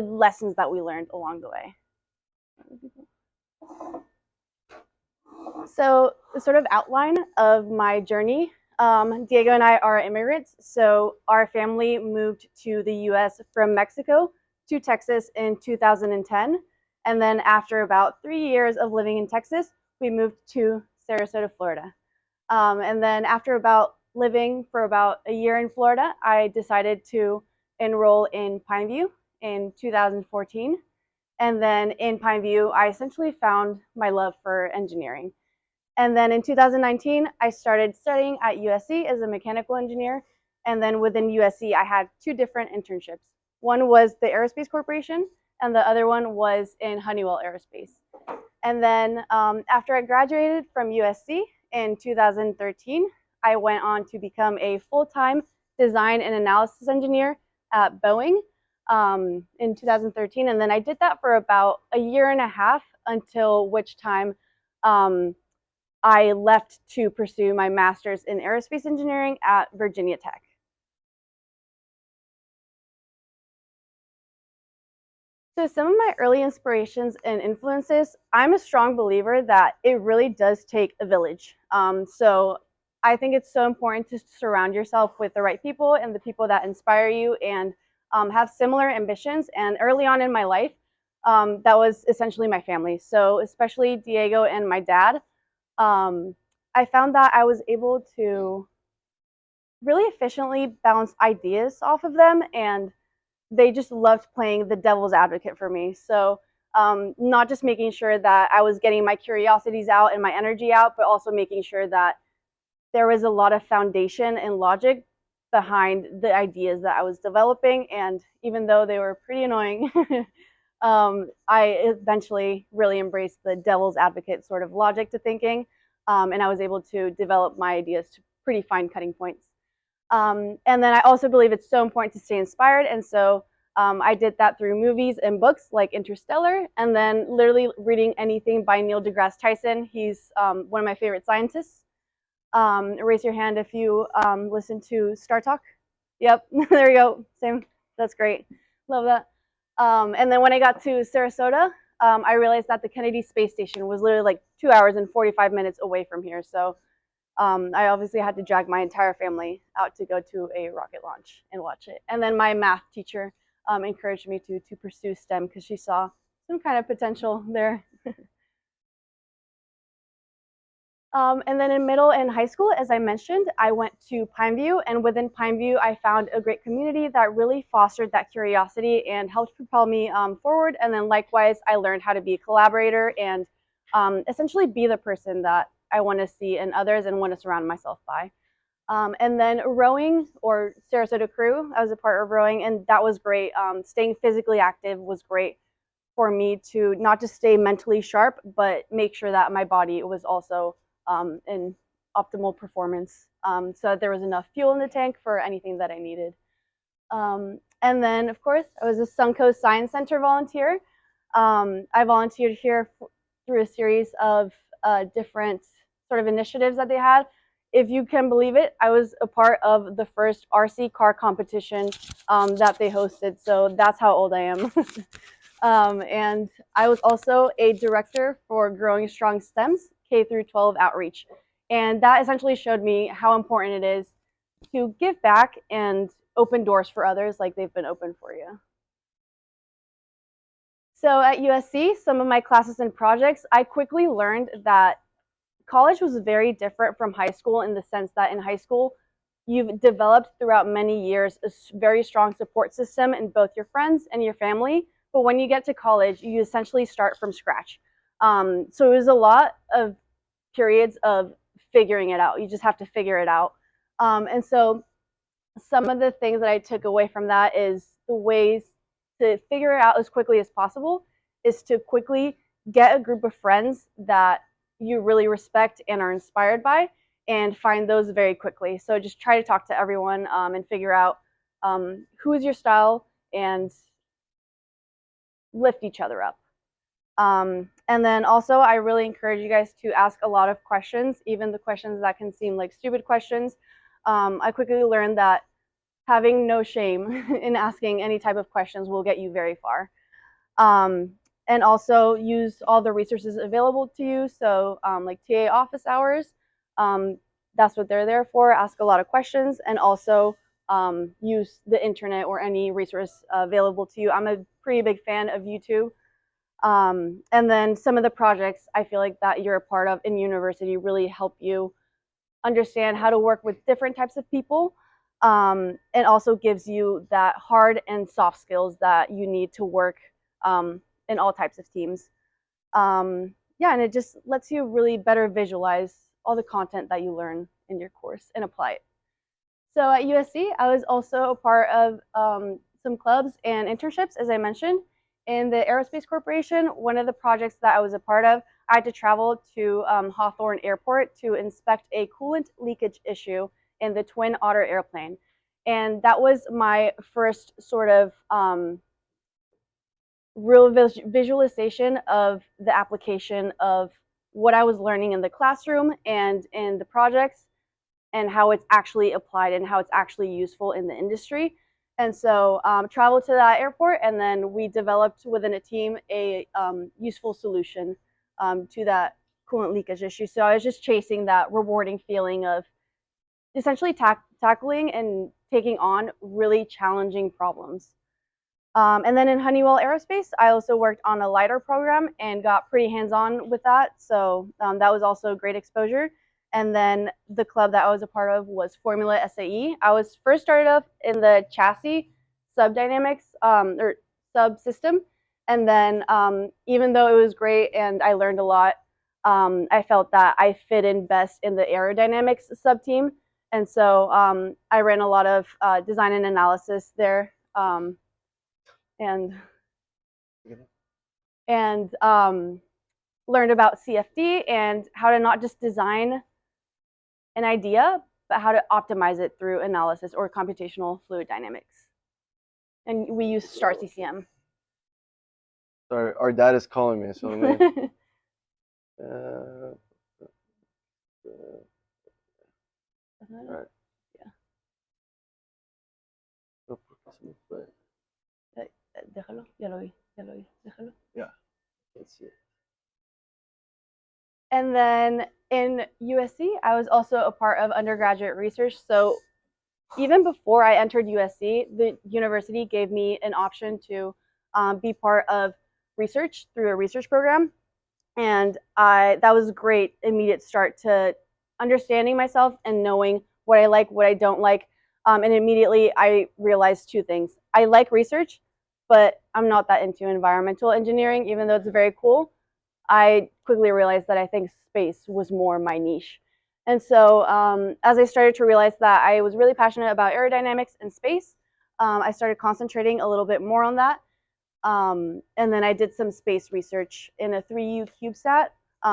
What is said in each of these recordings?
the lessons that we learned along the way. So the sort of outline of my journey, Diego and I are immigrants. So our family moved to the US from Mexico to Texas in 2010. And then after about 3 years of living in Texas, we moved to Sarasota, Florida. And then after about living for about a year in Florida, I decided to enroll in Pine View in 2014. And then in Pine View, I essentially found my love for engineering. And then in 2019, I started studying at USC as a mechanical engineer. And then within USC, I had 2 different internships. One was the Aerospace Corporation, and the other one was in Honeywell Aerospace. And then after I graduated from USC in 2013, I went on to become a full-time design and analysis engineer at Boeing in 2013. And then I did that for about a year and a half, until which time I left to pursue my master's in aerospace engineering at Virginia Tech. So some of my early inspirations and influences, I'm a strong believer that it really does take a village. So I think it's so important to surround yourself with the right people and the people that inspire you and have similar ambitions. And early on in my life, that was essentially my family. So especially Diego and my dad, I found that I was able to really efficiently bounce ideas off of them, and they just loved playing the devil's advocate for me. So not just making sure that I was getting my curiosities out and my energy out, but also making sure that there was a lot of foundation and logic behind the ideas that I was developing. And even though they were pretty annoying, I eventually really embraced the devil's advocate sort of logic to thinking. And I was able to develop my ideas to pretty fine cutting points. And then I also believe it's so important to stay inspired. And so I did that through movies and books like Interstellar, and then literally reading anything by Neil deGrasse Tyson. He's one of my favorite scientists. Raise your hand if you listen to Star Talk. Yep, there you go. Same. That's great. Love that. And then when I got to Sarasota, I realized that the Kennedy Space Station was literally like 2 hours and 45 minutes away from here. So I obviously had to drag my entire family out to go to a rocket launch and watch it. And then my math teacher encouraged me to pursue STEM because she saw some kind of potential there. And then in middle and high school, as I mentioned, I went to Pine View, and within Pine View, I found a great community that really fostered that curiosity and helped propel me forward. And then likewise, I learned how to be a collaborator and essentially be the person that I want to see in others and want to surround myself by. And then rowing, or Sarasota Crew, I was a part of rowing, and that was great. Staying physically active was great for me to not just stay mentally sharp, but make sure that my body was also in optimal performance, so that there was enough fuel in the tank for anything that I needed. And then, of course, I was a Suncoast Science Center volunteer. I volunteered here through a series of different sort of initiatives that they had. If you can believe it, I was a part of the first RC car competition that they hosted, so that's how old I am. And I was also a director for Growing Strong STEMs K through 12 outreach. And that essentially showed me how important it is to give back and open doors for others like they've been open for you. So at USC, some of my classes and projects, I quickly learned that college was very different from high school in the sense that in high school, you've developed throughout many years a very strong support system in both your friends and your family. But when you get to college, you essentially start from scratch. So it was a lot of periods of figuring it out. You just have to figure it out. And so some of the things that I took away from that is the ways to figure it out as quickly as possible is to quickly get a group of friends that you really respect and are inspired by, and find those very quickly. So just try to talk to everyone and figure out who is your style and lift each other up. And then also, I really encourage you guys to ask a lot of questions, even the questions that can seem like stupid questions. I quickly learned that having no shame in asking any type of questions will get you very far. And also use all the resources available to you. So like TA office hours, that's what they're there for. Ask a lot of questions, and also use the internet or any resource available to you. I'm a pretty big fan of YouTube. And then some of the projects I feel like that you're a part of in university really help you understand how to work with different types of people, and also gives you that hard and soft skills that you need to work in all types of teams. Yeah, and it just lets you really better visualize all the content that you learn in your course and apply it. So at USC, I was also a part of some clubs and internships, as I mentioned. In the Aerospace Corporation, one of the projects that I was a part of, I had to travel to Hawthorne Airport to inspect a coolant leakage issue in the Twin Otter airplane. And that was my first sort of real visualization of the application of what I was learning in the classroom and in the projects, and how it's actually applied and how it's actually useful in the industry. And so traveled to that airport, and then we developed within a team a useful solution to that coolant leakage issue. So I was just chasing that rewarding feeling of essentially tackling and taking on really challenging problems. And then in Honeywell Aerospace, I also worked on a LiDAR program and got pretty hands-on with that. So that was also great exposure. And then the club that I was a part of was Formula SAE. I was first started off in the chassis subdynamics or subsystem. And then even though it was great and I learned a lot, I felt that I fit in best in the aerodynamics sub-team. And so I ran a lot of design and analysis there. And learned about CFD and how to not just design an idea, but how to optimize it through analysis or computational fluid dynamics. And we use star CCM. Sorry, our dad is calling me, so I'm gonna, all right. Yeah. Déjalo, ya lo vi, déjalo. Yeah, can't see it. And then in USC, I was also a part of undergraduate research. So even before I entered USC, the university gave me an option to be part of research through a research program. And that was a great immediate start to understanding myself and knowing what I like, what I don't like. And immediately I realized two things. I like research, but I'm not that into environmental engineering, even though it's very cool. I quickly realized that I think space was more my niche. And so as I started to realize that I was really passionate about aerodynamics and space, I started concentrating a little bit more on that. And then I did some space research in a 3U CubeSat.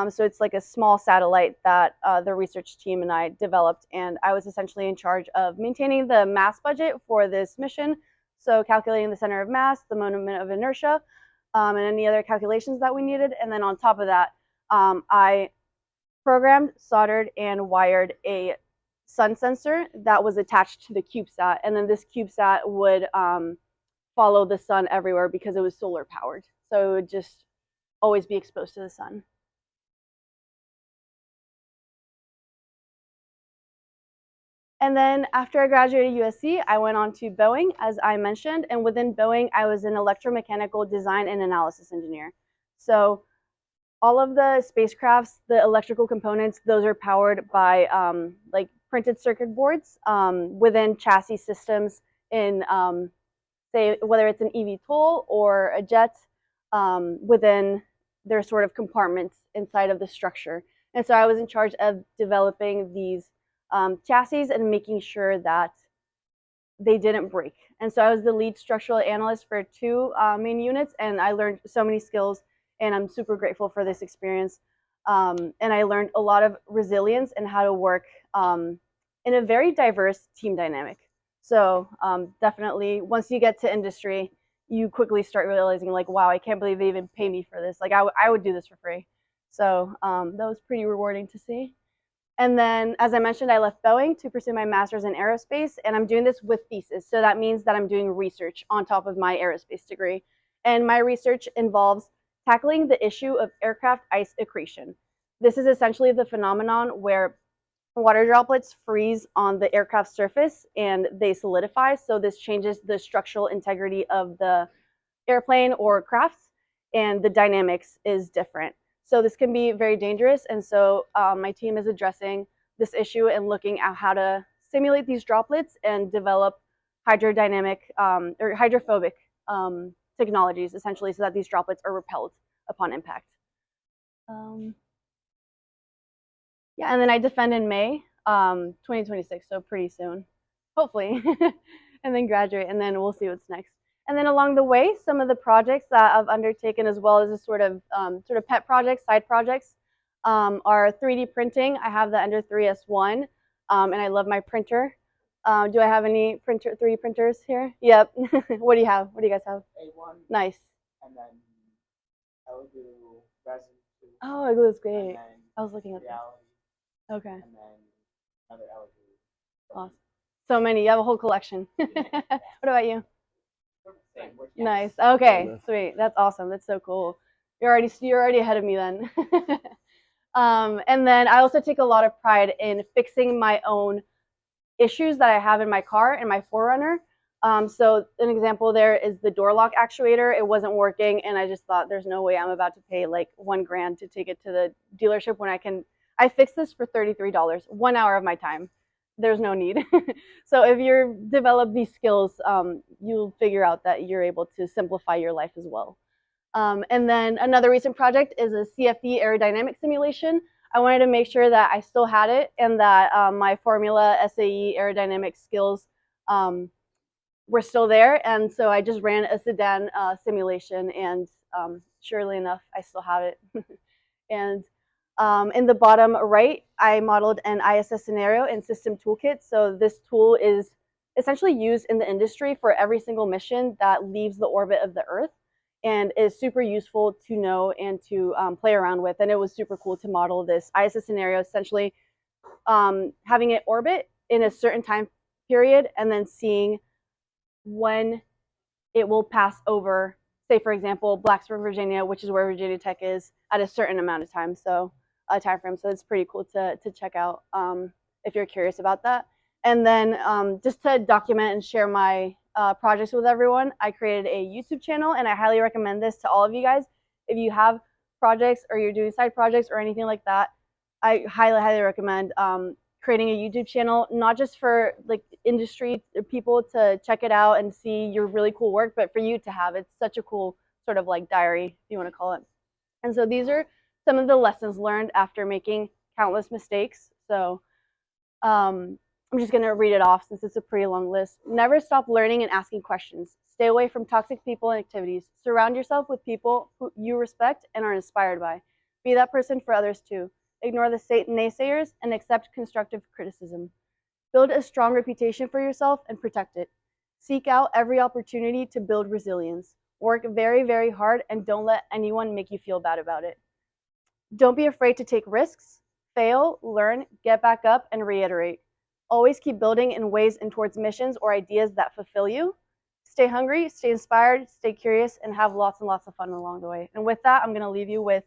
So it's like a small satellite that the research team and I developed, and I was essentially in charge of maintaining the mass budget for this mission. So calculating the center of mass, the moment of inertia, and any other calculations that we needed. And then on top of that, I programmed, soldered, and wired a sun sensor that was attached to the CubeSat. And then this CubeSat would follow the sun everywhere because it was solar powered. So it would just always be exposed to the sun. And then after I graduated USC, I went on to Boeing, as I mentioned. And within Boeing, I was an electromechanical design and analysis engineer. So all of the spacecrafts, the electrical components, those are powered by like printed circuit boards within chassis systems in, say, whether it's an eVTOL or a jet, within their sort of compartments inside of the structure. And so I was in charge of developing these chassis and making sure that they didn't break. And so I was the lead structural analyst for two main units, and I learned so many skills, and I'm super grateful for this experience. And I learned a lot of resilience and how to work in a very diverse team dynamic. So definitely, once you get to industry, you quickly start realizing, like, wow, I can't believe they even pay me for this. Like, I would do this for free. So that was pretty rewarding to see. And then, as I mentioned, I left Boeing to pursue my master's in aerospace, and I'm doing this with thesis. So that means that I'm doing research on top of my aerospace degree. And my research involves tackling the issue of aircraft ice accretion. This is essentially the phenomenon where water droplets freeze on the aircraft surface and they solidify. So this changes the structural integrity of the airplane or crafts, and the dynamics is different. So this can be very dangerous. And so my team is addressing this issue and looking at how to simulate these droplets and develop hydrodynamic or hydrophobic technologies, essentially, so that these droplets are repelled upon impact. Yeah, and then I defend in May 2026, so pretty soon, hopefully, and then graduate, and then we'll see what's next. And then along the way, some of the projects that I've undertaken, as well as a sort of pet projects, side projects, are 3D printing. I have the Ender 3S1, and I love my printer. Do I have any 3D printers here? Yep. What do you have? What do you guys have? A1. Nice. And then I will do resin too. Oh, it was great. I was looking at that. Okay. And then another LED. Awesome. So many. You have a whole collection. What about you? Nice. Okay. Sweet. That's awesome. That's so cool. You're already ahead of me then. And then I also take a lot of pride in fixing my own issues that I have in my car and my 4Runner. So an example there is the door lock actuator. It wasn't working, and I just thought, there's no way I'm about to pay like $1,000 to take it to the dealership when I fixed this for $33, 1 hour of my time. There's no need. So if you develop these skills, you'll figure out that you're able to simplify your life as well. And then another recent project is a CFD aerodynamic simulation. I wanted to make sure that I still had it and that my formula SAE aerodynamic skills were still there. And so I just ran a sedan simulation, and surely enough, I still have it. And in the bottom right, I modeled an ISS scenario in System Toolkit. So this tool is essentially used in the industry for every single mission that leaves the orbit of the Earth, and is super useful to know and to play around with. And it was super cool to model this ISS scenario, essentially having it orbit in a certain time period and then seeing when it will pass over, say, for example, Blacksburg, Virginia, which is where Virginia Tech is, at a certain amount of time. So time frame. So it's pretty cool to check out if you're curious about that. And then just to document and share my projects with everyone, I created a YouTube channel, and I highly recommend this to all of you guys. If you have projects or you're doing side projects or anything like that, I highly recommend creating a YouTube channel, not just for like industry people to check it out and see your really cool work, but for you to have. It's such a cool sort of like diary, if you want to call it. And so these are some of the lessons learned after making countless mistakes. So I'm just going to read it off since it's a pretty long list. Never stop learning and asking questions. Stay away from toxic people and activities. Surround yourself with people who you respect and are inspired by. Be that person for others too. Ignore the naysayers and accept constructive criticism. Build a strong reputation for yourself and protect it. Seek out every opportunity to build resilience. Work very, very hard, and don't let anyone make you feel bad about it. Don't be afraid to take risks. Fail, learn, get back up, and reiterate. Always keep building in ways and towards missions or ideas that fulfill you. Stay hungry, stay inspired, stay curious, and have lots and lots of fun along the way. And with that, I'm going to leave you with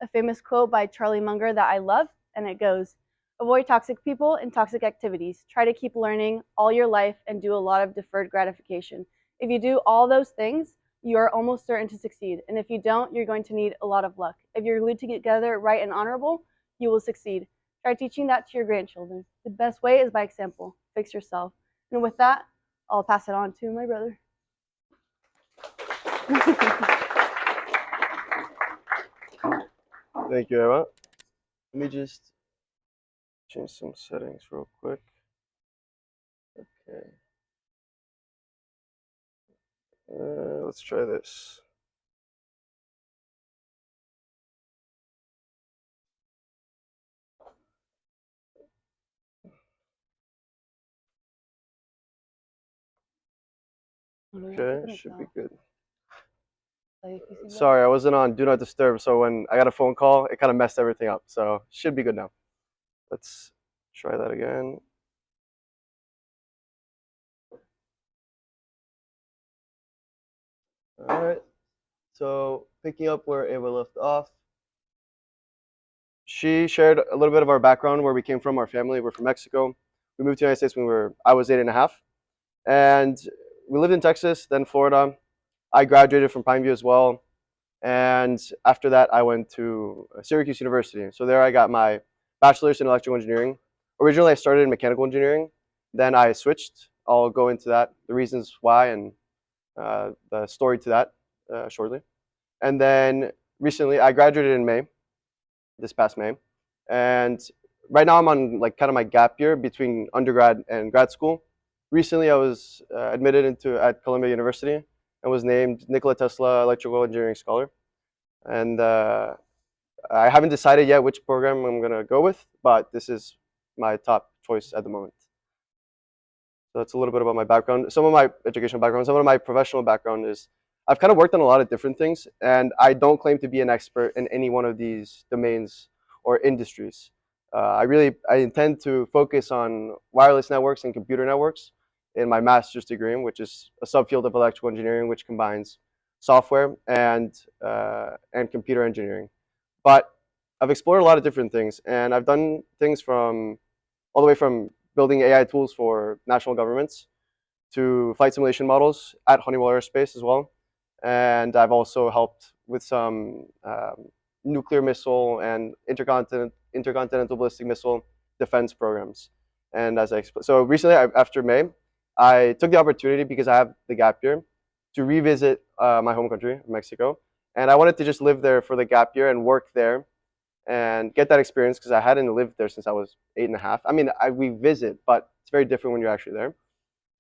a famous quote by Charlie Munger that I love, and it goes, "Avoid toxic people and toxic activities. Try to keep learning all your life and do a lot of deferred gratification. If you do all those things, you are almost certain to succeed. And if you don't, you're going to need a lot of luck. If you're glued together right and honorable, you will succeed. Try teaching that to your grandchildren. The best way is by example. Fix yourself." And with that, I'll pass it on to my brother. Thank you, Eva. Let me just change some settings real quick. Okay. Let's try this. Okay, should be good. Sorry, I wasn't on Do Not Disturb, so when I got a phone call, it kind of messed everything up. So should be good now. Let's Try that again. All right. So picking up where Eva left off, she shared a little bit of our background, where we came from, our family. We're from Mexico. We moved to the United States when I was 8.5, and we lived in Texas, then Florida. I graduated from Pine View as well, and after that, I went to Syracuse University. So there, I got my bachelor's in electrical engineering. Originally, I started in mechanical engineering, then I switched. I'll go into that, the reasons why, and the story to that shortly. And then recently, I graduated in May, this past May, and right now I'm on like kind of my gap year between undergrad and grad school. Recently, I was admitted into at Columbia University and was named Nikola Tesla Electrical Engineering Scholar. And I haven't decided yet which program I'm gonna go with, but this is my top choice at the moment. So that's a little bit about my background. Some of my educational background, some of my professional background is I've kind of worked on a lot of different things, and I don't claim to be an expert in any one of these domains or industries. I intend to focus on wireless networks and computer networks in my master's degree, which is a subfield of electrical engineering, which combines software and computer engineering. But I've explored a lot of different things, and I've done things from all the way from building AI tools for national governments to flight simulation models at Honeywell Aerospace as well. And I've also helped with some nuclear missile and intercontinental ballistic missile defense programs. And so recently, after May, I took the opportunity, because I have the gap year, to revisit my home country, Mexico. And I wanted to just live there for the gap year and work there and get that experience, because I hadn't lived there since I was 8.5. I mean, we visit, but it's very different when you're actually there.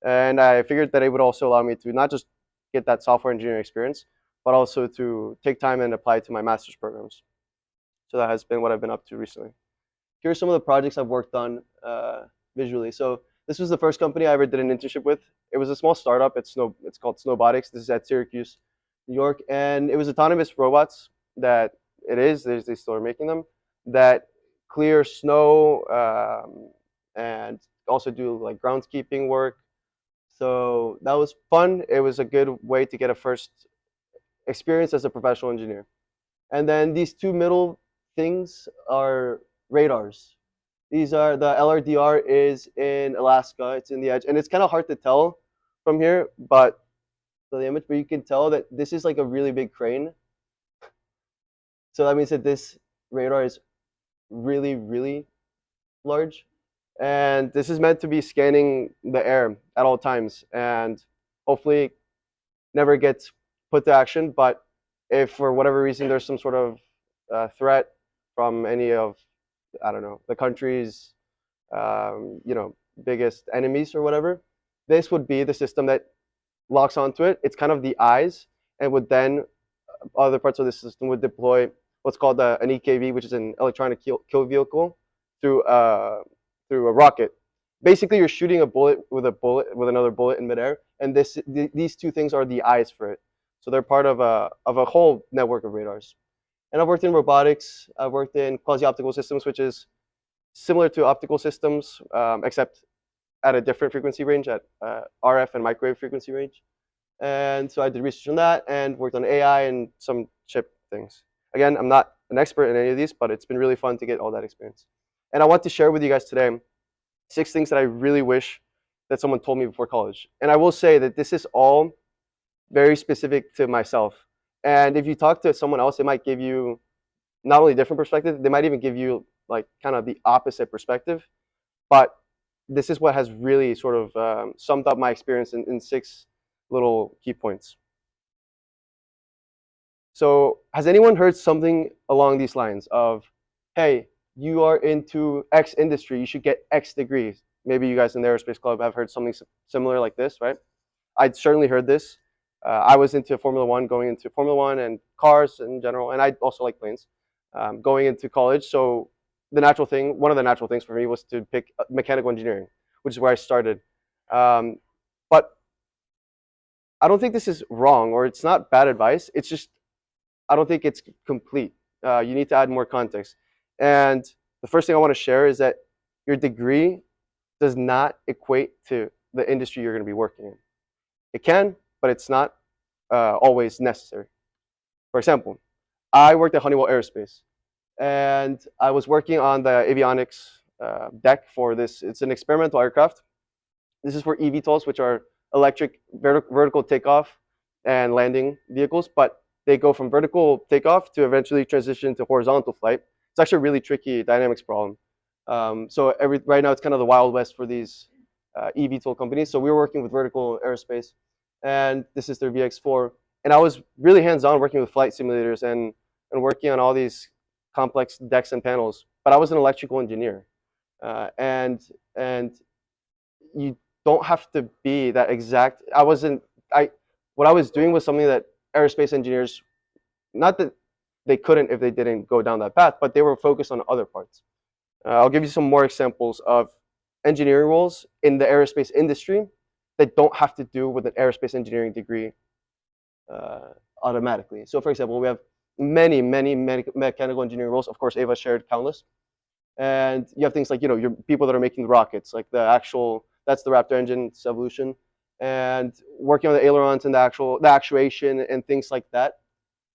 And I figured that it would also allow me to not just get that software engineering experience, but also to take time and apply it to my master's programs. So that has been what I've been up to recently. Here are some of the projects I've worked on visually. So this was the first company I ever did an internship with. It was a small startup. It's called Snowbotics. This is at Syracuse, New York, and it was autonomous robots that they still are making them, that clear snow and also do like groundskeeping work. So that was fun. It was a good way to get a first experience as a professional engineer. And then these two middle things are radars. These are the LRDR is in Alaska. It's in the edge, and it's kind of hard to tell from here, but the image, but you can tell that this is like a really big crane. So that means that this radar is really, really large. And this is meant to be scanning the air at all times, and hopefully never gets put to action. But if for whatever reason there's some sort of threat from any of, I don't know, the country's biggest enemies or whatever, this would be the system that locks onto it. It's kind of the eyes, and would then other parts of the system would deploy what's called an EKV, which is an electronic kill vehicle, through a rocket. Basically, you're shooting a bullet with another bullet in midair, and these two things are the eyes for it. So they're part of a whole network of radars. And I've worked in robotics. I've worked in quasi-optical systems, which is similar to optical systems, except at a different frequency range, at RF and microwave frequency range. And so I did research on that and worked on AI and some chip things. Again, I'm not an expert in any of these, but it's been really fun to get all that experience. And I want to share with you guys today 6 things that I really wish that someone told me before college. And I will say that this is all very specific to myself. And if you talk to someone else, it might give you not only a different perspective, they might even give you like kind of the opposite perspective. But this is what has really sort of summed up my experience in 6 little key points. So has anyone heard something along these lines of, hey, you are into X industry, you should get X degrees? Maybe you guys in the aerospace club have heard something similar like this, right? I certainly heard this. I was into Formula One, going into Formula One and cars in general, and I also like planes, going into college. So one of the natural things for me was to pick mechanical engineering, which is where I started. But I don't think this is wrong, or it's not bad advice. It's just, I don't think it's complete. You need to add more context. And the first thing I want to share is that your degree does not equate to the industry you're going to be working in. It can, but it's not always necessary. For example, I worked at Honeywell Aerospace, and I was working on the avionics deck for this. It's an experimental aircraft. This is for eVTOLs, which are electric vertical takeoff and landing vehicles, but they go from vertical takeoff to eventually transition to horizontal flight. It's actually a really tricky dynamics problem. So right now it's kind of the Wild West for these eVTOL companies. So we were working with Vertical Aerospace, and this is their VX4. And I was really hands-on working with flight simulators and working on all these complex decks and panels. But I was an electrical engineer, and you don't have to be that exact. What I was doing was something that aerospace engineers, not that they couldn't if they didn't go down that path, but they were focused on other parts. I'll give you some more examples of engineering roles in the aerospace industry that don't have to do with an aerospace engineering degree automatically. So for example, we have many mechanical engineering roles. Of course, Eva shared countless. And you have things like, your people that are making the rockets, like that's the Raptor engine, its evolution, and working on the ailerons and the actuation and things like that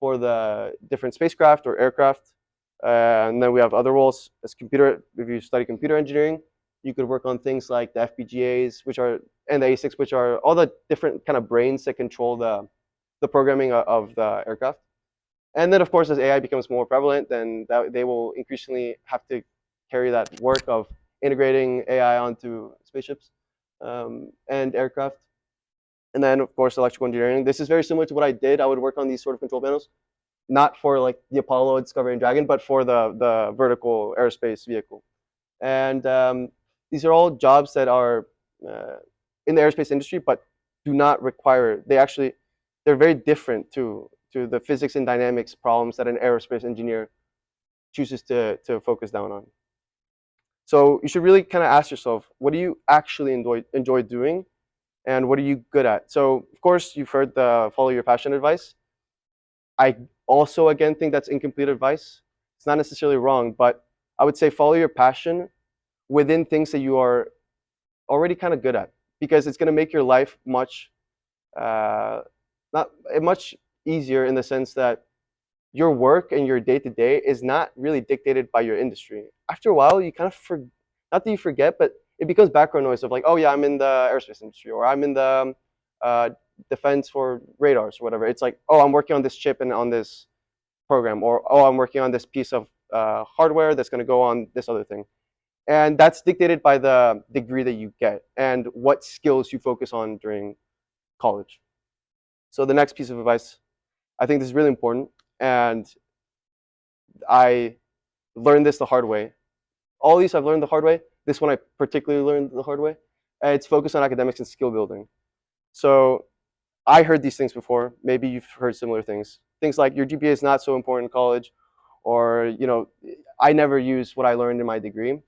for the different spacecraft or aircraft. And then we have other roles as if you study computer engineering, you could work on things like the FPGAs, and the ASICs, which are all the different kind of brains that control the programming of the aircraft. And then, of course, as AI becomes more prevalent, then they will increasingly have to carry that work of integrating AI onto spaceships and aircraft. And then, of course, electrical engineering. This is very similar to what I did. I would work on these sort of control panels, not for like the Apollo, Discovery, and Dragon, but for the vertical aerospace vehicle. And these are all jobs that are in the aerospace industry, but do not require. They're very different to the physics and dynamics problems that an aerospace engineer chooses to focus down on. So you should really kind of ask yourself, what do you actually enjoy doing, and what are you good at? So of course, you've heard the follow your passion advice. I also, again, think that's incomplete advice. It's not necessarily wrong, but I would say follow your passion within things that you are already kind of good at, because it's going to make your life much easier in the sense that your work and your day-to-day is not really dictated by your industry. After a while, you kind of not that you forget, but it becomes background noise of like, oh yeah, I'm in the aerospace industry, or I'm in the defense for radars or whatever. It's like, oh, I'm working on this chip and on this program, or oh, I'm working on this piece of hardware that's going to go on this other thing. And that's dictated by the degree that you get and what skills you focus on during college. So the next piece of advice, I think this is really important, and I learned this the hard way. All these I've learned the hard way. This one I particularly learned the hard way. It's focused on academics and skill building. So I heard these things before. Maybe you've heard similar things. Things like your GPA is not so important in college, or I never use what I learned in my degree.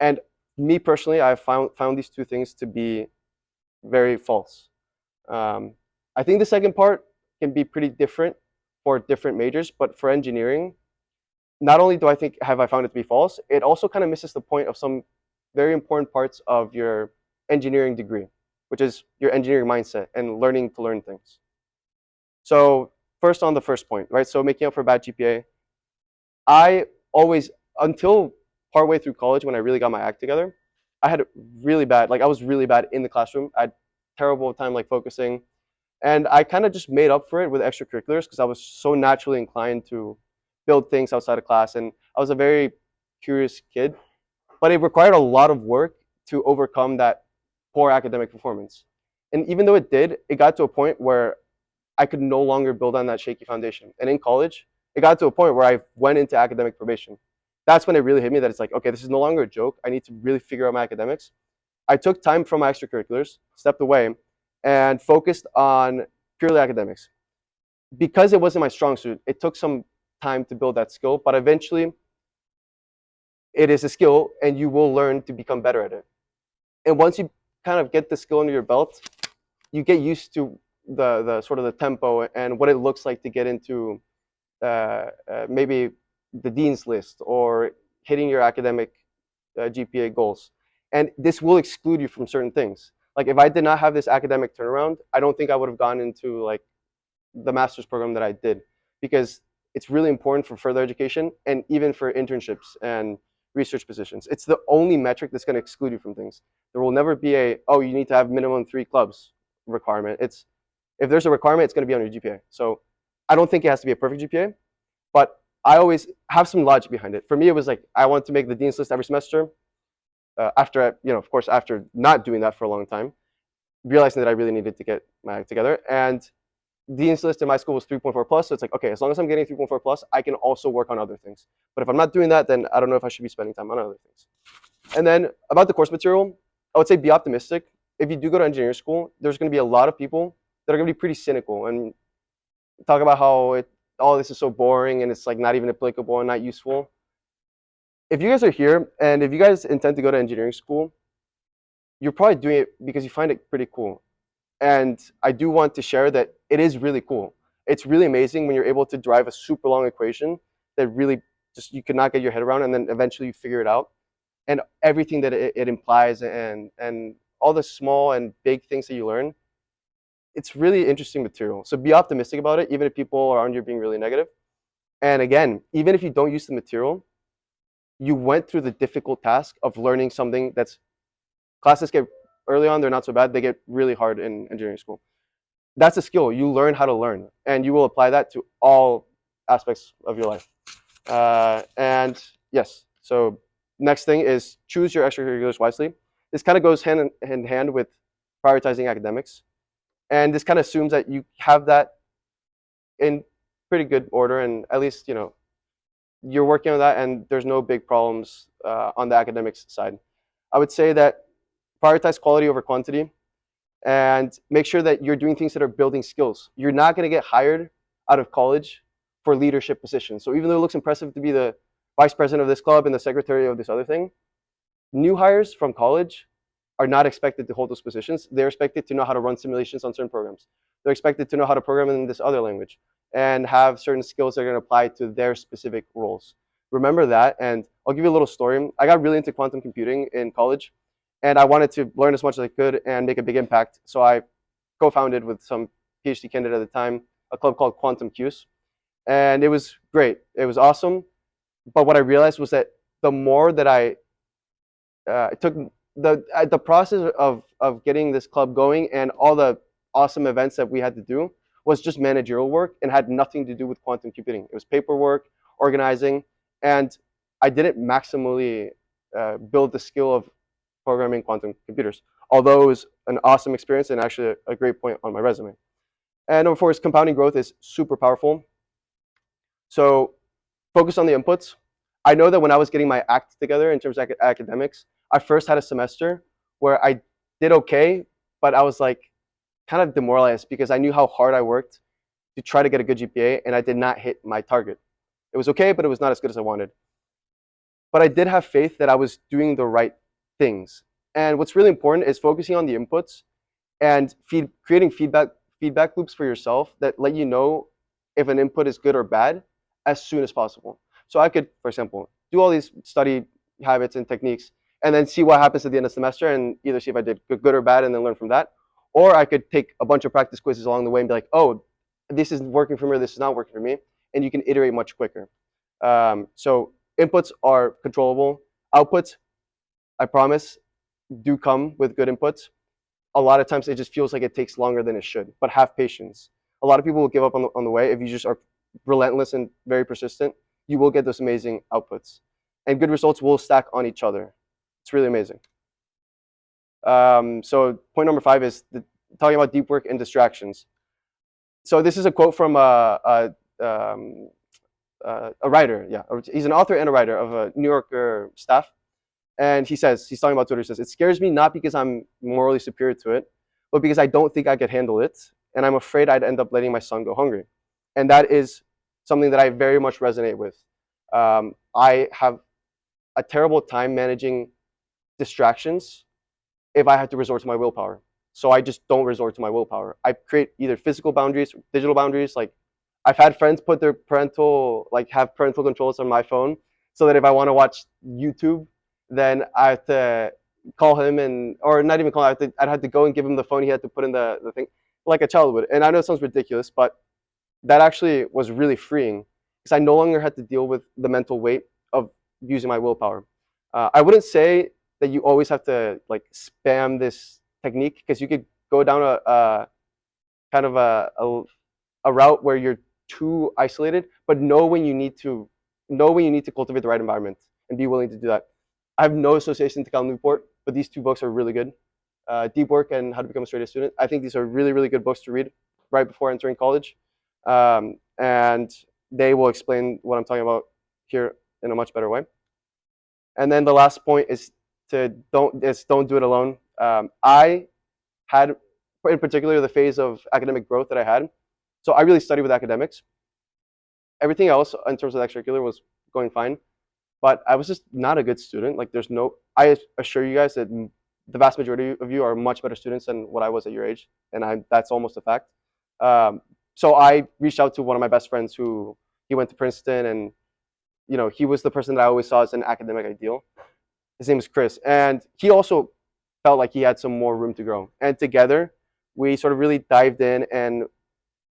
And me personally, I've found these two things to be very false. I think the second part can be pretty different for different majors, but for engineering, not only have I found it to be false, it also kind of misses the point of some very important parts of your engineering degree, which is your engineering mindset and learning to learn things. So first on the first point, right? So making up for a bad GPA, I always, until partway through college when I really got my act together, I had really bad, I was really bad in the classroom. I had terrible time focusing. And I kind of just made up for it with extracurriculars because I was so naturally inclined to build things outside of class. And I was a very curious kid, but it required a lot of work to overcome that poor academic performance. And even though it did, it got to a point where I could no longer build on that shaky foundation. And in college, it got to a point where I went into academic probation. That's when it really hit me that it's like, okay, this is no longer a joke. I need to really figure out my academics. I took time from my extracurriculars, stepped away, and focused on purely academics. Because it wasn't my strong suit, it took some time to build that skill, but eventually it is a skill and you will learn to become better at it. And once you kind of get the skill under your belt, you get used to the sort of the tempo and what it looks like to get into maybe the dean's list or hitting your academic GPA goals. And this will exclude you from certain things. Like if I did not have this academic turnaround, I don't think I would have gone into like the master's program that I did, because it's really important for further education and even for internships and research positions. It's the only metric that's going to exclude you from things. There will never be a, oh, you need to have minimum 3 clubs requirement. It's, if there's a requirement, it's going to be on your GPA. So I don't think it has to be a perfect GPA, but I always have some logic behind it. For me, it was like, I want to make the dean's list every semester. After, of course, after not doing that for a long time, realizing that I really needed to get my act together. And dean's list in my school was 3.4 plus. So it's like, okay, as long as I'm getting 3.4 plus, I can also work on other things. But if I'm not doing that, then I don't know if I should be spending time on other things. And then about the course material, I would say be optimistic. If you do go to engineering school, there's going to be a lot of people that are going to be pretty cynical and talk about how all this is so boring and it's like not even applicable and not useful. If you guys are here and if you guys intend to go to engineering school, you're probably doing it because you find it pretty cool. And I do want to share that it is really cool. It's really amazing when you're able to drive a super long equation that really just you could not get your head around, and then eventually you figure it out. And everything that it implies and all the small and big things that you learn, it's really interesting material. So be optimistic about it, even if people around you are being really negative. And again, even if you don't use the material, you went through the difficult task of learning something that's, classes get, early on, they're not so bad. They get really hard in engineering school. That's a skill. You learn how to learn, and you will apply that to all aspects of your life. And yes, so next thing is choose your extracurriculars wisely. This kind of goes hand in hand with prioritizing academics. And this kind of assumes that you have that in pretty good order, and at least, you're working on that and there's no big problems on the academics side. I would say that prioritize quality over quantity and make sure that you're doing things that are building skills. You're not going to get hired out of college for leadership positions. So even though it looks impressive to be the vice president of this club and the secretary of this other thing, new hires from college are not expected to hold those positions. They're expected to know how to run simulations on certain programs. They're expected to know how to program in this other language and have certain skills that are going to apply to their specific roles. Remember that, and I'll give you a little story. I got really into quantum computing in college, and I wanted to learn as much as I could and make a big impact. So I co-founded with some PhD candidate at the time a club called Quantum Qs, and it was great. It was awesome. But what I realized was that the more that it took the process of getting this club going and all the awesome events that we had to do was just managerial work and had nothing to do with quantum computing. It was paperwork, organizing, and I didn't maximally build the skill of programming quantum computers, although it was an awesome experience and actually a great point on my resume. And of course, compounding growth is super powerful. So focus on the inputs. I know that when I was getting my act together in terms of academics, I first had a semester where I did okay, but I was like kind of demoralized because I knew how hard I worked to try to get a good GPA, and I did not hit my target. It was okay, but it was not as good as I wanted. But I did have faith that I was doing the right things. And what's really important is focusing on the inputs and creating feedback loops for yourself that let you know if an input is good or bad as soon as possible. So I could, for example, do all these study habits and techniques and then see what happens at the end of the semester and either see if I did good or bad and then learn from that. Or I could take a bunch of practice quizzes along the way and be like, oh, this is working for me or this is not working for me. And you can iterate much quicker. So inputs are controllable. Outputs, I promise, do come with good inputs. A lot of times it just feels like it takes longer than it should, but have patience. A lot of people will give up on the way. If you just are relentless and very persistent, you will get those amazing outputs. And good results will stack on each other. It's really amazing. So point number 5 is talking about deep work and distractions. So this is a quote from a writer. Yeah, he's an author and a writer of a New Yorker staff. And he's talking about Twitter, he says, it scares me not because I'm morally superior to it, but because I don't think I could handle it. And I'm afraid I'd end up letting my son go hungry. And that is something that I very much resonate with. I have a terrible time managing distractions if I have to resort to my willpower. So I just don't resort to my willpower. I create either physical boundaries, digital boundaries. Like I've had friends put their have parental controls on my phone so that if I want to watch YouTube then I had to call him or not even call him, I'd have to go and give him the phone he had to put in the thing, like a child would. And I know it sounds ridiculous, but that actually was really freeing because I no longer had to deal with the mental weight of using my willpower. I wouldn't say that you always have to like spam this technique because you could go down a kind of a route where you're too isolated, but know when you need to cultivate the right environment and be willing to do that. I have no association to Cal Newport, but these two books are really good. Deep Work and How to Become a Straight A Student. I think these are really, really good books to read right before entering college. And they will explain what I'm talking about here in a much better way. And then the last point is don't do it alone. I had, in particular, the phase of academic growth that I had. So I really studied with academics. Everything else in terms of extracurricular was going fine, but I was just not a good student. Like I assure you guys that the vast majority of you are much better students than what I was at your age, and that's almost a fact. So I reached out to one of my best friends who he went to Princeton, and he was the person that I always saw as an academic ideal. His name is Chris, and he also felt like he had some more room to grow. And together, we sort of really dived in, and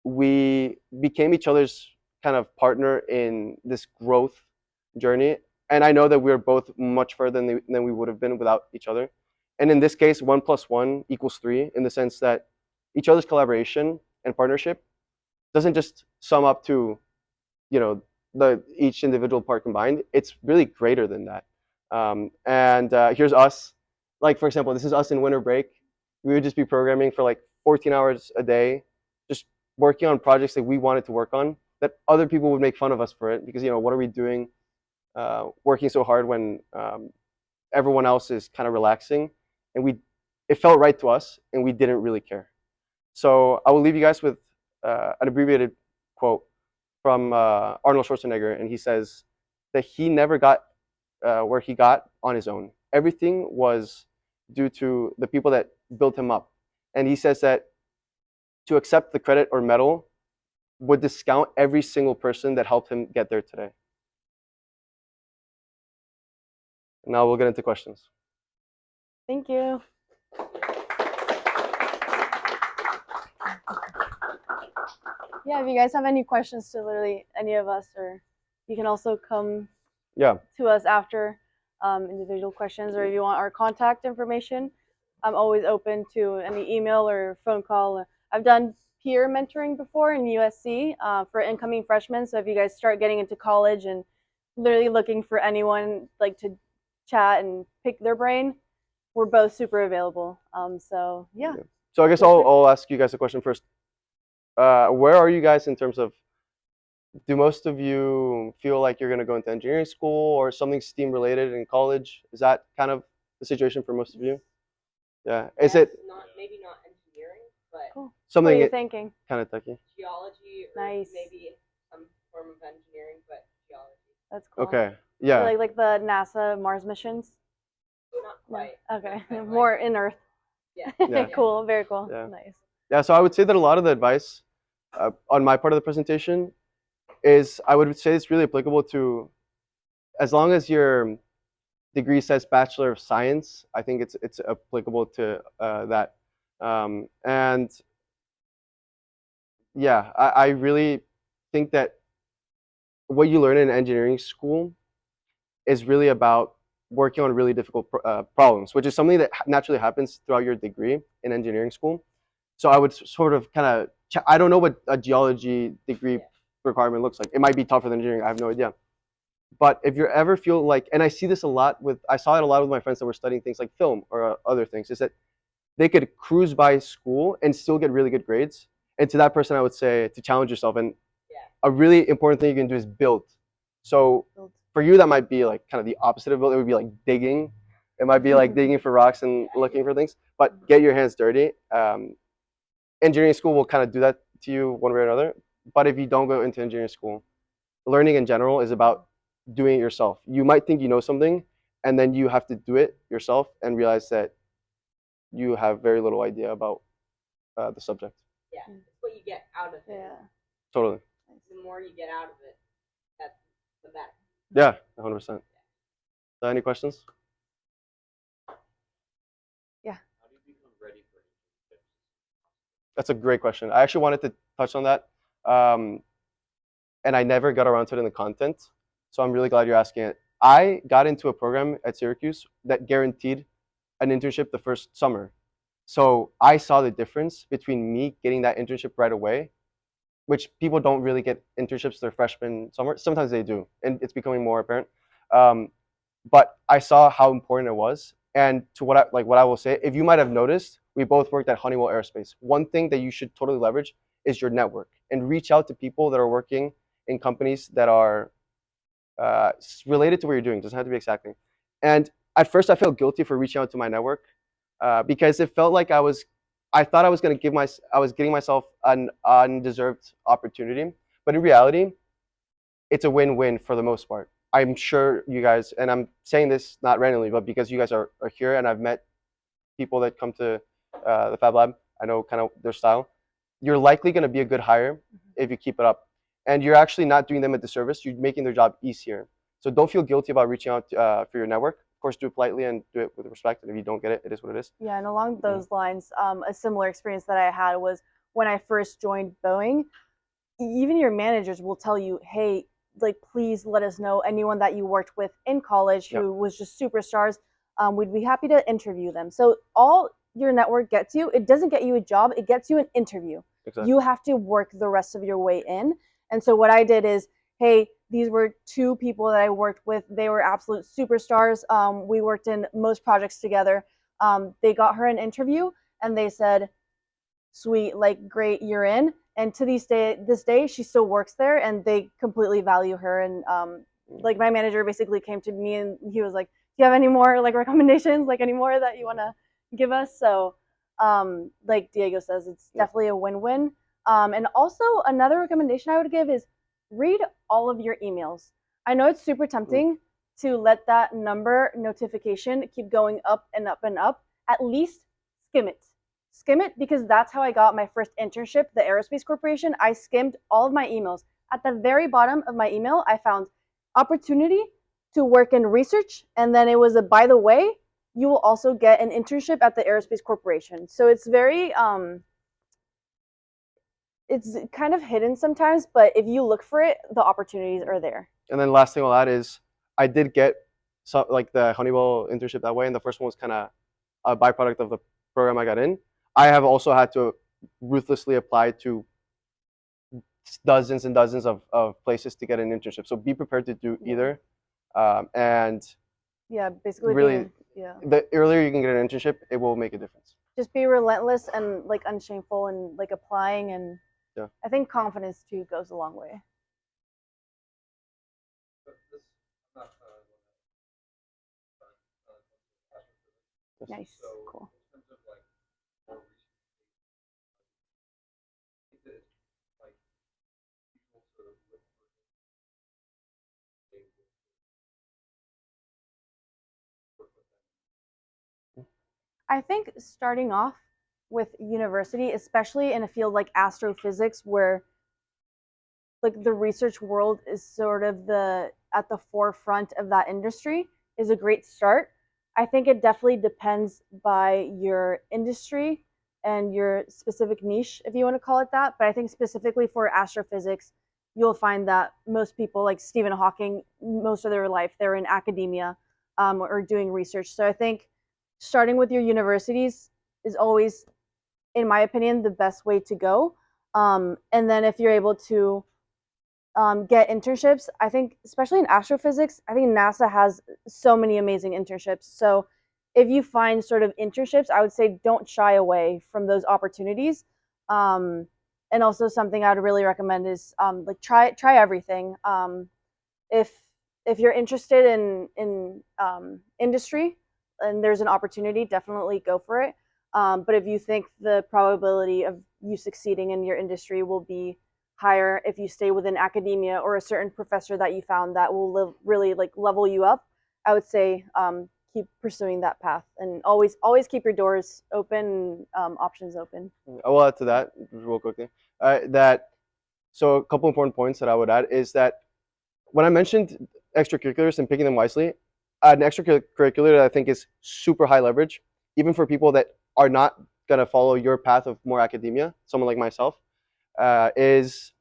we became each other's kind of partner in this growth journey. And I know that we're both much further than we would have been without each other. And in this case, 1+1 = 3, in the sense that each other's collaboration and partnership doesn't just sum up to, each individual part combined. It's really greater than that. And here's us. Like, for example, this is us in winter break. We would just be programming for like 14 hours a day, just working on projects that we wanted to work on, that other people would make fun of us for it because, what are we doing working so hard when everyone else is kind of relaxing? And it felt right to us, and we didn't really care. So I will leave you guys with an abbreviated quote from Arnold Schwarzenegger, and he says that he never got where he got on his own. Everything was due to the people that built him up. And he says that to accept the credit or medal would discount every single person that helped him get there today. Now we'll get into questions. Thank you. Yeah, if you guys have any questions to literally any of us, or you can also come to us after individual questions, or if you want our contact information, I'm always open to any email or phone call. I've done peer mentoring before in USC for incoming freshmen. So if you guys start getting into college and literally looking for anyone like to chat and pick their brain, we're both super available. So yeah. So I guess I'll ask you guys a question first. Where are you guys in terms of, do most of you feel like you're going to go into engineering school or something STEAM related in college? Is that kind of the situation for most of you? Yeah. Is it maybe not engineering, but cool. Something what are you thinking? Kind of techy. Geology, or nice. Maybe some form of engineering, but geology. That's cool. Okay. Yeah. So like the NASA Mars missions? Not quite. Okay. More in Earth. Yeah. Cool. Very cool. Yeah. Nice. Yeah. So I would say that a lot of the advice on my part of the presentation is, I would say it's really applicable to, as long as your degree says Bachelor of Science, I think it's applicable to that. And yeah, I really think that what you learn in engineering school is really about working on really difficult problems, which is something that naturally happens throughout your degree in engineering school. So I would sort of kind of, I don't know what a geology degree requirement looks like. It might be tougher than engineering, I have no idea. But if you ever feel like, and I see this a lot I saw it a lot with my friends that were studying things like film or other things, is that they could cruise by school and still get really good grades. And to that person, I would say to challenge yourself. And a really important thing you can do is build. So for you, that might be like kind of the opposite of build. It would be like digging. It might be like digging for rocks and looking for things, but get your hands dirty. Engineering school will kind of do that to you one way or another. But if you don't go into engineering school, learning in general is about doing it yourself. You might think you know something, and then you have to do it yourself and realize that you have very little idea about the subject. Yeah, it's what you get out of it. Yeah. Totally. The more you get out of it, that's the better. Yeah, 100%. So any questions? That's a great question. I actually wanted to touch on that, and I never got around to it in the content. So I'm really glad you're asking it. I got into a program at Syracuse that guaranteed an internship the first summer. So I saw the difference between me getting that internship right away, which people don't really get internships their freshman summer. Sometimes they do, and it's becoming more apparent. Um, but I saw how important it was. And to what I will say, if you might have noticed, we both worked at Honeywell Aerospace. One thing that you should totally leverage is your network and reach out to people that are working in companies that are related to what you're doing. It doesn't have to be exactly. And at first, I felt guilty for reaching out to my network because it felt like I thought I was going to I was getting myself an undeserved opportunity. But in reality, it's a win-win for the most part. I'm sure you guys, and I'm saying this not randomly, but because you guys are here and I've met people that come to the Fab Lab, I know kind of their style. You're likely going to be a good hire if you keep it up. And you're actually not doing them a disservice. You're making their job easier. So don't feel guilty about reaching out for your network. Of course, do it politely and do it with respect. And if you don't get it, it is what it is. Yeah, and along those lines, a similar experience that I had was when I first joined Boeing. Even your managers will tell you, hey, like, please let us know anyone that you worked with in college who was just superstars. We'd be happy to interview them. So all your network gets you, it doesn't get you a job, it gets you an interview. Exactly. You have to work the rest of your way in. And so what I did is, hey, these were two people that I worked with. They were absolute superstars. We worked in most projects together. They got her an interview and they said, sweet, like, great, you're in. And to this day, she still works there and they completely value her. And like, my manager basically came to me and he was like, do you have any more like recommendations, like any more that you want to give us? So like Diego says, it's definitely a win-win. And also another recommendation I would give is read all of your emails. I know it's super tempting to let that number notification keep going up and up and up. At least skim it. Skim it, because that's how I got my first internship, the Aerospace Corporation. I skimmed all of my emails. At the very bottom of my email, I found opportunity to work in research, and then it was a, by the way, you will also get an internship at the Aerospace Corporation. So it's very it's kind of hidden sometimes, but if you look for it, the opportunities are there. And then last thing I'll add is I did get like the Honeywell internship that way, and the first one was kind of a byproduct of the program I got in. I have also had to ruthlessly apply to dozens and dozens of places to get an internship. So be prepared to do either. And yeah, basically really, yeah, the earlier you can get an internship, it will make a difference. just be relentless and like unshameful and like applying, and I think confidence too goes a long way. Nice, cool. I think starting off with university, especially in a field like astrophysics, where like the research world is sort of at the forefront of that industry, is a great start. I think it definitely depends by your industry and your specific niche, if you want to call it that. But I think specifically for astrophysics, you'll find that most people, like Stephen Hawking, most of their life they're in academia or doing research. So I think starting with your universities is always, in my opinion, the best way to go. And then if you're able to get internships, I think, especially in astrophysics, I think NASA has so many amazing internships. So if you find sort of internships, I would say don't shy away from those opportunities. And also something I would really recommend is like try everything. If you're interested in industry and there's an opportunity, definitely go for it. But if you think the probability of you succeeding in your industry will be higher if you stay within academia or a certain professor that you found that will really like level you up, I would say keep pursuing that path and always keep your doors open, options open. I will add to that real quickly. So a couple important points that I would add is that when I mentioned extracurriculars and picking them wisely, an extracurricular that I think is super high leverage, even for people that are not gonna follow your path of more academia, someone like myself, is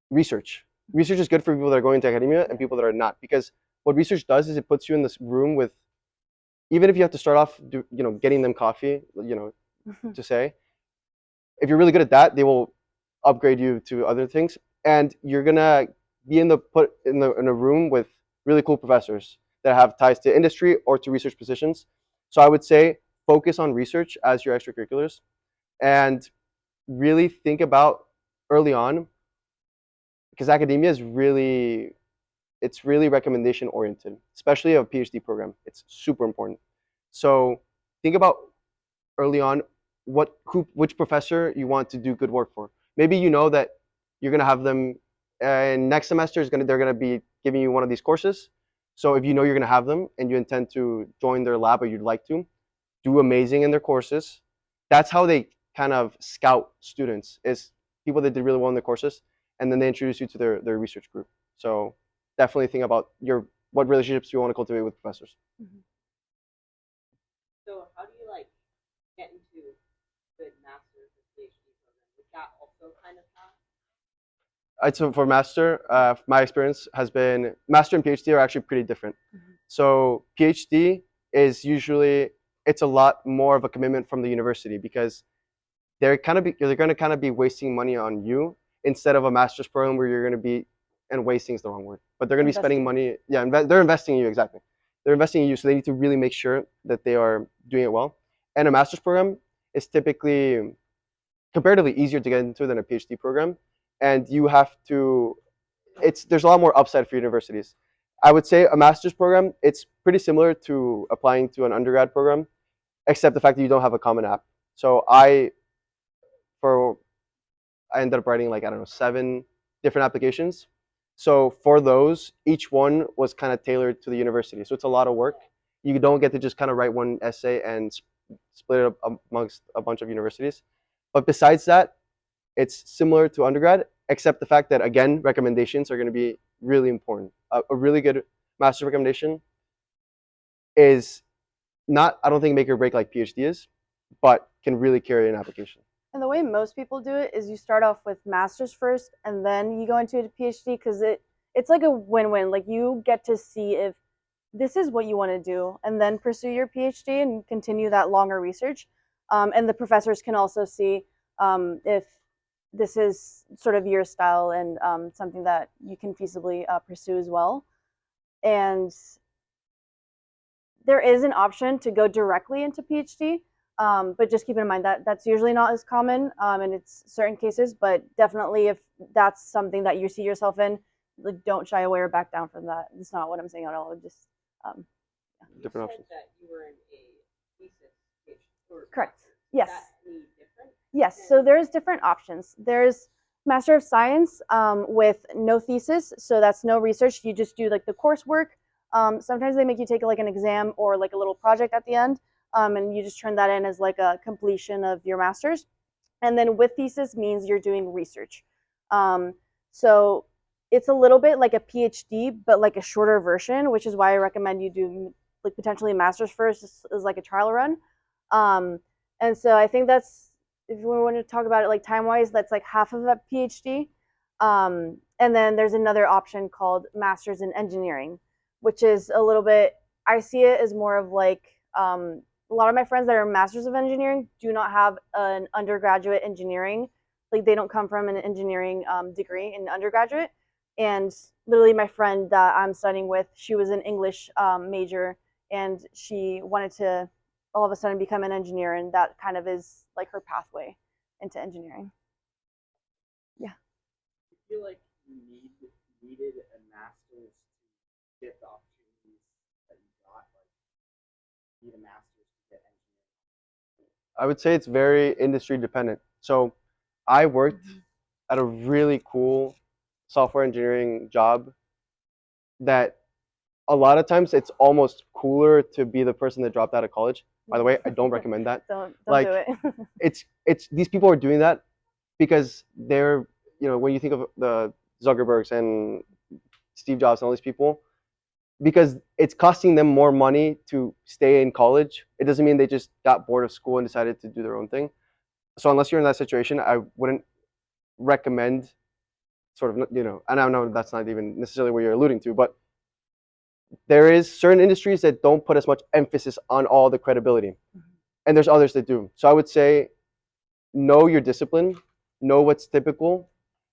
research. Research is good for people that are going to academia and people that are not, because what research does is it puts you in this room with, even if you have to start off, getting them coffee, to say, if you're really good at that, they will upgrade you to other things, and you're gonna be in a room with really cool professors that have ties to industry or to research positions. So I would say focus on research as your extracurriculars, and really think about early on, because academia is it's really recommendation oriented, especially a PhD program. It's super important. So think about early on which professor you want to do good work for. Maybe you know that you're gonna have them next semester they're gonna be giving you one of these courses. So if you know you're gonna have them and you intend to join their lab or you'd like to, do amazing in their courses. That's how they kind of scout students, is people that did really well in their courses, and then they introduce you to their research group. So definitely think about what relationships you want to cultivate with professors. So how do you like get into good master's or PhD program? Is that also kind of how? So for master, my experience has been master and PhD are actually pretty different. So PhD is usually, it's a lot more of a commitment from the university, because they're going to kind of be wasting money on you, instead of a master's program where you're going to be, and wasting is the wrong word, but they're going to be spending money. Yeah, they're investing in you, exactly. They're investing in you, so they need to really make sure that they are doing it well. And a master's program is typically comparatively easier to get into than a PhD program, and you have to. There's a lot more upside for universities. I would say a master's program, it's pretty similar to applying to an undergrad program, except the fact that you don't have a common app. So I ended up writing, like, I don't know, 7 different applications. So for those, each one was kind of tailored to the university. So it's a lot of work. You don't get to just kind of write one essay and split it up amongst a bunch of universities. But besides that, it's similar to undergrad, except the fact that, again, recommendations are going to be really important. A really good master's recommendation is not, I don't think, make or break like PhD is, but can really carry an application. And the way most people do it is you start off with master's first, and then you go into a PhD, because it's like a win-win. Like, you get to see if this is what you want to do, and then pursue your PhD and continue that longer research. And the professors can also see if this is sort of your style and something that you can feasibly pursue as well. And there is an option to go directly into PhD, but just keep in mind that that's usually not as common in it's certain cases. But definitely, if that's something that you see yourself in, like, don't shy away or back down from that. It's not what I'm saying at all. Just different options. That you were in a thesis PhD. Correct. Yes. Is that any different? Yes. So there's different options. There's Master of Science with no thesis, so that's no research. You just do like the coursework. Sometimes they make you take like an exam or like a little project at the end, and you just turn that in as like a completion of your master's. And then with thesis means you're doing research. So it's a little bit like a PhD, but like a shorter version, which is why I recommend you do like potentially a master's first as like a trial run. And so I think that's, if we want to talk about it like time-wise, that's like half of a PhD. And then there's another option called Masters in Engineering, which is a little bit, I see it as more of like, a lot of my friends that are Masters of Engineering do not have an undergraduate engineering. Like, they don't come from an engineering degree in undergraduate. And literally my friend that I'm studying with, she was an English major, and she wanted to all of a sudden become an engineer, and that kind of is like her pathway into engineering. Yeah. I feel like you needed a master's to get the opportunities that you got. Like, you need a master's to get engineering. I would say it's very industry dependent. So I worked at a really cool software engineering job that a lot of times it's almost cooler to be the person that dropped out of college. By the way, I don't recommend that. Don't Like, do it. it's these people are doing that because they're, when you think of the Zuckerbergs and Steve Jobs and all these people, because it's costing them more money to stay in college. It doesn't mean they just got bored of school and decided to do their own thing. So unless you're in that situation, I wouldn't recommend sort of, and I know that's not even necessarily what you're alluding to, but there is certain industries that don't put as much emphasis on all the credibility, and there's others that do. So I would say know your discipline, know what's typical,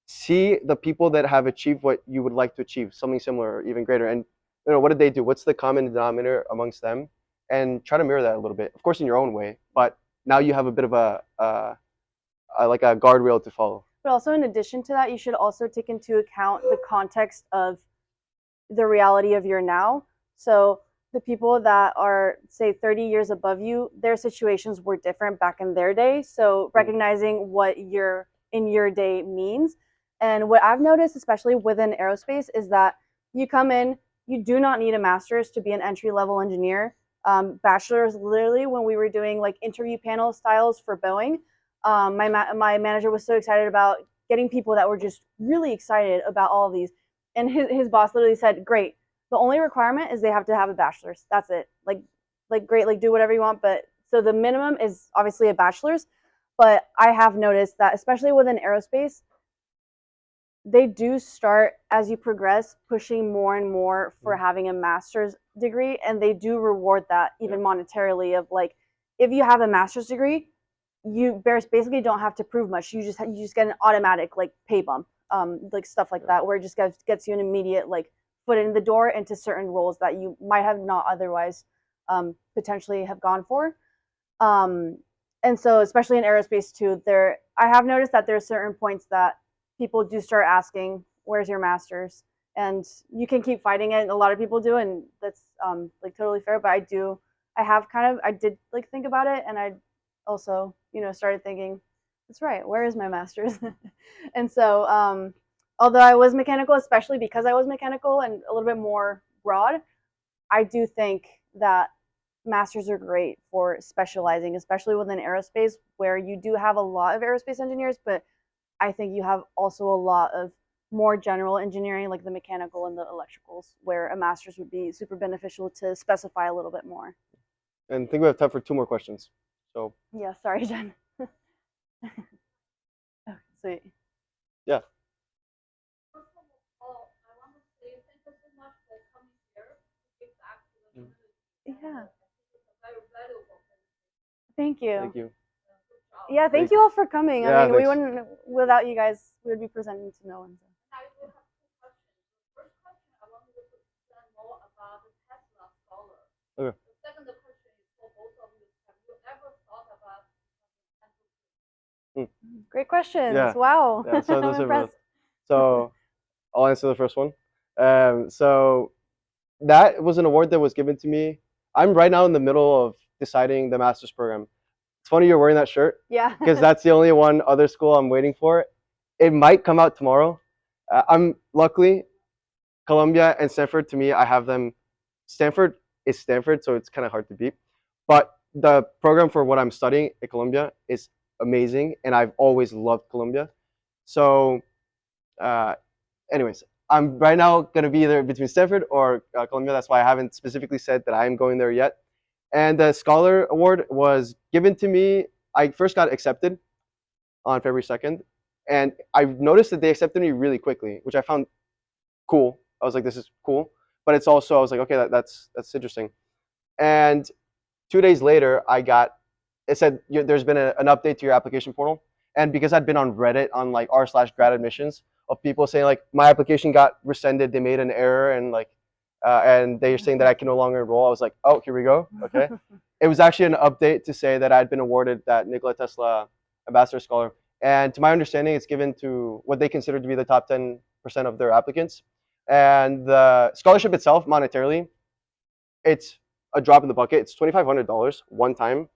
see the people that have achieved what you would like to achieve, something similar or even greater, and what did they do? What's the common denominator amongst them? And try to mirror that a little bit, of course, in your own way. But now you have a bit of like a guardrail to follow. But also, in addition to that, you should also take into account the context of the reality of your now. So the people that are, say, 30 years above you, their situations were different back in their day. So recognizing what your in your day means. And what I've noticed, especially within aerospace, is that you come in, you do not need a master's to be an entry-level engineer. Bachelor's, literally, when we were doing like interview panel styles for Boeing, my manager was so excited about getting people that were just really excited about all of these. And his boss literally said, "Great. The only requirement is they have to have a bachelor's. That's it. Like great, like do whatever you want, but so the minimum is obviously a bachelor's, but I have noticed that especially within aerospace, they do start as you progress pushing more and more for having a master's degree, and they do reward that even monetarily of like if you have a master's degree, you basically don't have to prove much. You just get an automatic like pay bump, like stuff like that, where it just gets you an immediate like foot in the door into certain roles that you might have not otherwise potentially have gone for. Um, and so, especially in aerospace too, I have noticed that there are certain points that people do start asking, "Where's your master's?" And you can keep fighting it. A lot of people do, and that's like totally fair. But I did like think about it, and I also started thinking, "That's right. Where is my master's?" And so, although I was mechanical, especially because I was mechanical and a little bit more broad, I do think that masters are great for specializing, especially within aerospace, where you do have a lot of aerospace engineers, but I think you have also a lot of more general engineering, like the mechanical and the electricals, where a master's would be super beneficial to specify a little bit more. And I think we have time for 2 more questions. So Yeah, sorry, Jen. Oh, sweet. yeah. First of all, I want to say thank you so much for coming here to give back to the community. Yeah. It's a very valuable thing. Thank you. Thank you. Good job. Yeah, thank you all for coming. Yeah, I mean, we thanks. wouldn't, without you guys, we would be presenting to no one. So. I will have 2 questions. The first question, I want you to understand more about the Tesla scholar. Okay. The second question is for both of you. Have you ever thought about Great questions. Yeah. Wow. Yeah, so I'm those are both. impressed. So I'll answer the first one. So that was an award that was given to me. I'm right now in the middle of deciding the master's program. It's funny you're wearing that shirt Yeah. because that's the only one other school I'm waiting for. It might come out tomorrow. I'm luckily Columbia and Stanford. To me, I have them. Stanford is Stanford, so it's kind of hard to beat. But the program for what I'm studying at Columbia is amazing, and I've always loved Columbia. So, uh, anyways, I'm right now going to be either between Stanford or Columbia. That's why I haven't specifically said that I'm going there yet. And the Scholar Award was given to me. I first got accepted on February 2nd, and I noticed that they accepted me really quickly, which I found cool. I was like, this is cool. But it's also, I was like, okay, that's interesting. And 2 days later, it said there's been an update to your application portal. And because I'd been on Reddit on like r/grad admissions of people saying like my application got rescinded, they made an error, and they're saying that I can no longer enroll. I was like, oh, here we go. Okay. It was actually an update to say that I'd been awarded that Nikola Tesla Ambassador Scholar. And to my understanding, it's given to what they consider to be the top 10% of their applicants. And the scholarship itself, monetarily, it's a drop in the bucket. It's $2,500 one time,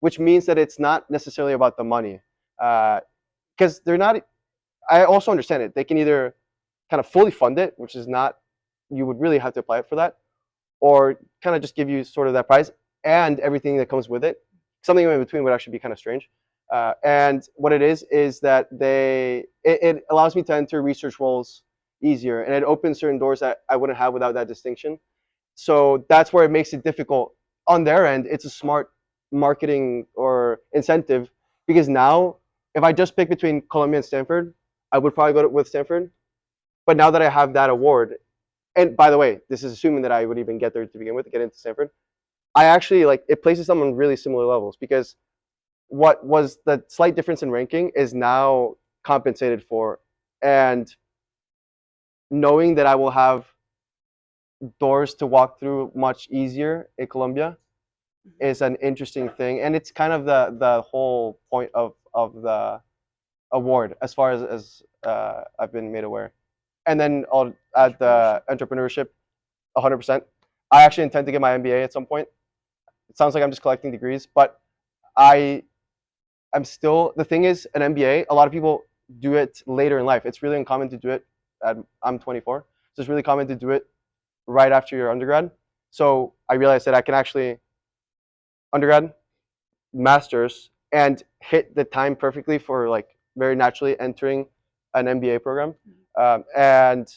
which means that it's not necessarily about the money. Because they're not, I also understand it. They can either kind of fully fund it, which is not, you would really have to apply it for that, or kind of just give you sort of that prize and everything that comes with it. Something in between would actually be kind of strange. And what it is that it allows me to enter research roles easier, and it opens certain doors that I wouldn't have without that distinction. So that's where it makes it difficult on their end. It's a smart marketing or incentive because now if I just pick between Columbia and Stanford, I would probably go with Stanford. But now that I have that award, and by the way, this is assuming that I would even get there to begin with, get into Stanford. I actually like it places them on really similar levels because what was the slight difference in ranking is now compensated for, and knowing that I will have doors to walk through much easier in Colombia is an interesting thing, and it's kind of the whole point of the award as far as I've been made aware. And then I'll add the entrepreneurship 100%. I actually intend to get my MBA at some point. It sounds like I'm just collecting degrees, but I'm still, the thing is, an MBA, a lot of people do it later in life. It's really uncommon to do it I'm 24, so it's really common to do it right after your undergrad. So I realized that I can actually undergrad, master's, and hit the time perfectly for like very naturally entering an MBA program. And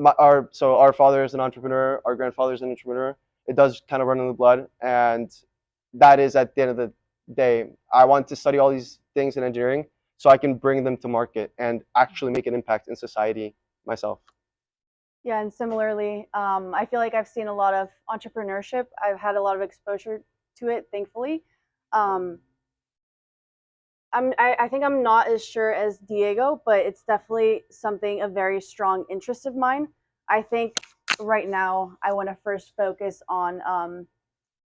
our father is an entrepreneur, our grandfather is an entrepreneur. It does kind of run in the blood, and that is at the end of the day. I want to study all these things in engineering so I can bring them to market and actually make an impact in society myself. Yeah, and similarly, I feel like I've seen a lot of entrepreneurship. I've had a lot of exposure to it, thankfully. Um, I think I'm not as sure as Diego, but it's definitely something a very strong interest of mine. I think right now I want to first focus on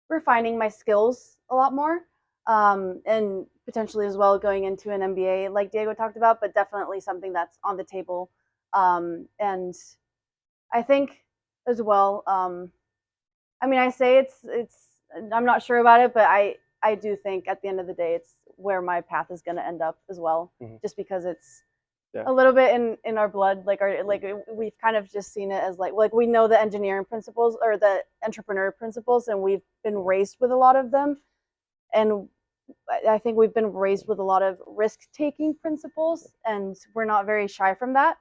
refining my skills a lot more, and potentially as well going into an MBA like Diego talked about, but definitely something that's on the table. And I think as well. I mean, I say it's. I'm not sure about it, but I do think at the end of the day, it's where my path is going to end up as well, just because it's a little bit in our blood. Like we've kind of just seen it as like we know the engineering principles or the entrepreneur principles, and we've been raised with a lot of them, and I think we've been raised with a lot of risk taking principles, and we're not very shy from that.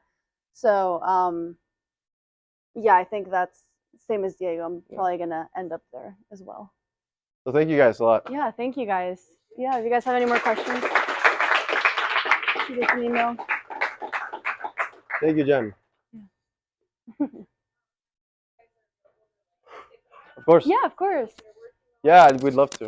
So yeah, I think that's same as Diego. I'm probably gonna end up there as well. So thank you guys a lot. Yeah, thank you guys. Yeah, if you guys have any more questions, shoot us an email. Thank you, Jen. Yeah. Of course. Yeah, of course. Yeah, we'd love to.